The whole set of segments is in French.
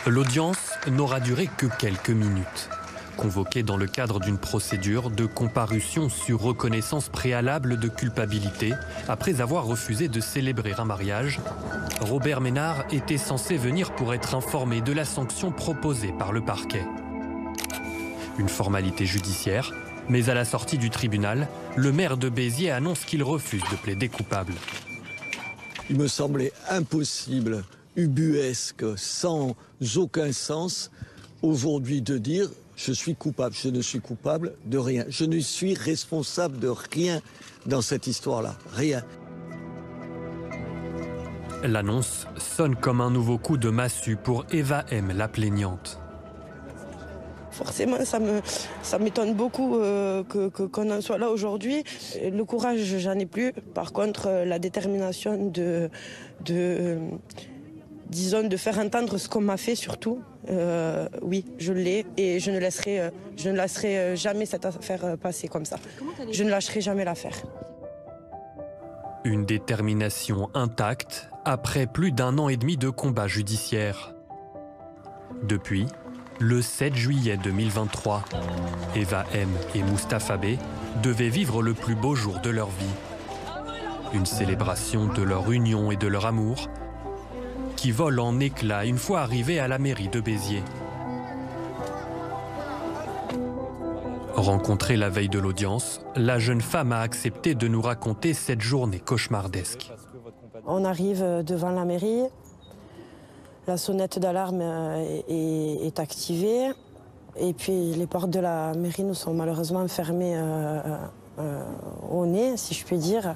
L'audience n'aura duré que quelques minutes. Convoqué dans le cadre d'une procédure de comparution sur reconnaissance préalable de culpabilité, après avoir refusé de célébrer un mariage, Robert Ménard était censé venir pour être informé de la sanction proposée par le parquet. Une formalité judiciaire, mais à la sortie du tribunal, le maire de Béziers annonce qu'il refuse de plaider coupable. Il me semblait impossible, ubuesque, sans aucun sens, aujourd'hui de dire « je suis coupable ». Je ne suis coupable de rien. Je ne suis responsable de rien dans cette histoire-là. Rien. L'annonce sonne comme un nouveau coup de massue pour Eva M, la plaignante. Forcément, ça m'étonne beaucoup qu'on en soit là aujourd'hui. Le courage, j'en ai plus. Par contre, la détermination disons, de faire entendre ce qu'on m'a fait surtout, oui, je l'ai. Et je ne laisserai jamais cette affaire passer comme ça. Je ne lâcherai jamais l'affaire. Une détermination intacte après plus d'1 an et demi de combat judiciaire. Depuis, le 7 juillet 2023, Eva M et Moustapha B devaient vivre le plus beau jour de leur vie. Une célébration de leur union et de leur amour qui vole en éclats une fois arrivés à la mairie de Béziers. Rencontrée la veille de l'audience, la jeune femme a accepté de nous raconter cette journée cauchemardesque. On arrive devant la mairie. La sonnette d'alarme est activée et puis les portes de la mairie nous sont malheureusement fermées au nez, si je puis dire.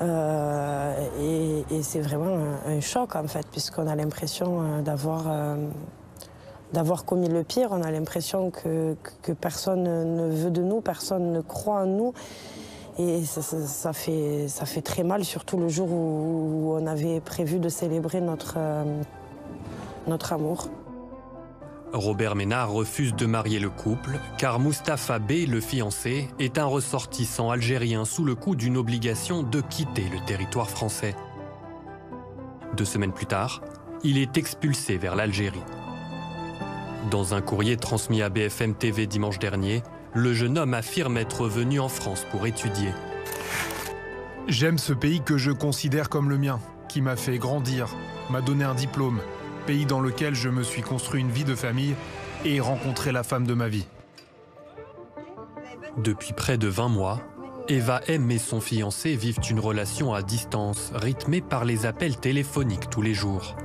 Et c'est vraiment un choc en fait, puisqu'on a l'impression d'avoir commis le pire. On a l'impression que personne ne veut de nous, personne ne croit en nous. Et ça fait très mal, surtout le jour où on avait prévu de célébrer notre amour. Robert Ménard refuse de marier le couple car Moustapha B, le fiancé, est un ressortissant algérien sous le coup d'une obligation de quitter le territoire français. 2 semaines plus tard, il est expulsé vers l'Algérie. Dans un courrier transmis à BFM TV dimanche dernier, le jeune homme affirme être venu en France pour étudier. J'aime ce pays que je considère comme le mien, qui m'a fait grandir, m'a donné un diplôme, pays dans lequel je me suis construit une vie de famille et rencontré la femme de ma vie. Depuis près de 20 mois, Eva M et son fiancé vivent une relation à distance, rythmée par les appels téléphoniques tous les jours.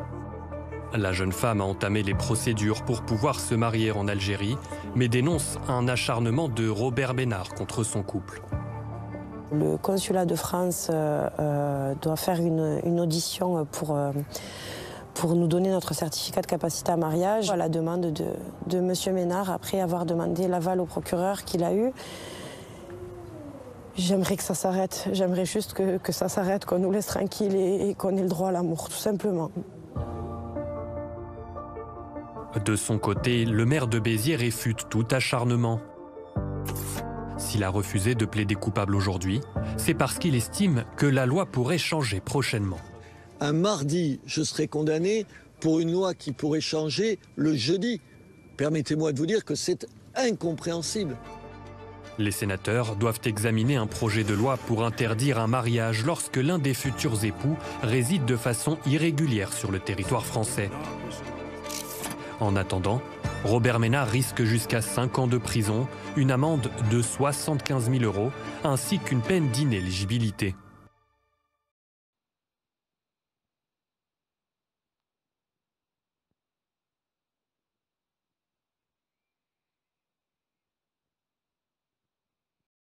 La jeune femme a entamé les procédures pour pouvoir se marier en Algérie, mais dénonce un acharnement de Robert Ménard contre son couple. Le consulat de France doit faire une audition pour nous donner notre certificat de capacité à mariage à la demande de M. Ménard, après avoir demandé l'aval au procureur qu'il a eu. J'aimerais que ça s'arrête, j'aimerais juste que ça s'arrête, qu'on nous laisse tranquille et qu'on ait le droit à l'amour, tout simplement. De son côté, le maire de Béziers réfute tout acharnement. S'il a refusé de plaider coupable aujourd'hui, c'est parce qu'il estime que la loi pourrait changer prochainement. Un mardi, je serai condamné pour une loi qui pourrait changer le jeudi. Permettez-moi de vous dire que c'est incompréhensible. Les sénateurs doivent examiner un projet de loi pour interdire un mariage lorsque l'un des futurs époux réside de façon irrégulière sur le territoire français. En attendant, Robert Ménard risque jusqu'à 5 ans de prison, une amende de 75 000 € ainsi qu'une peine d'inéligibilité.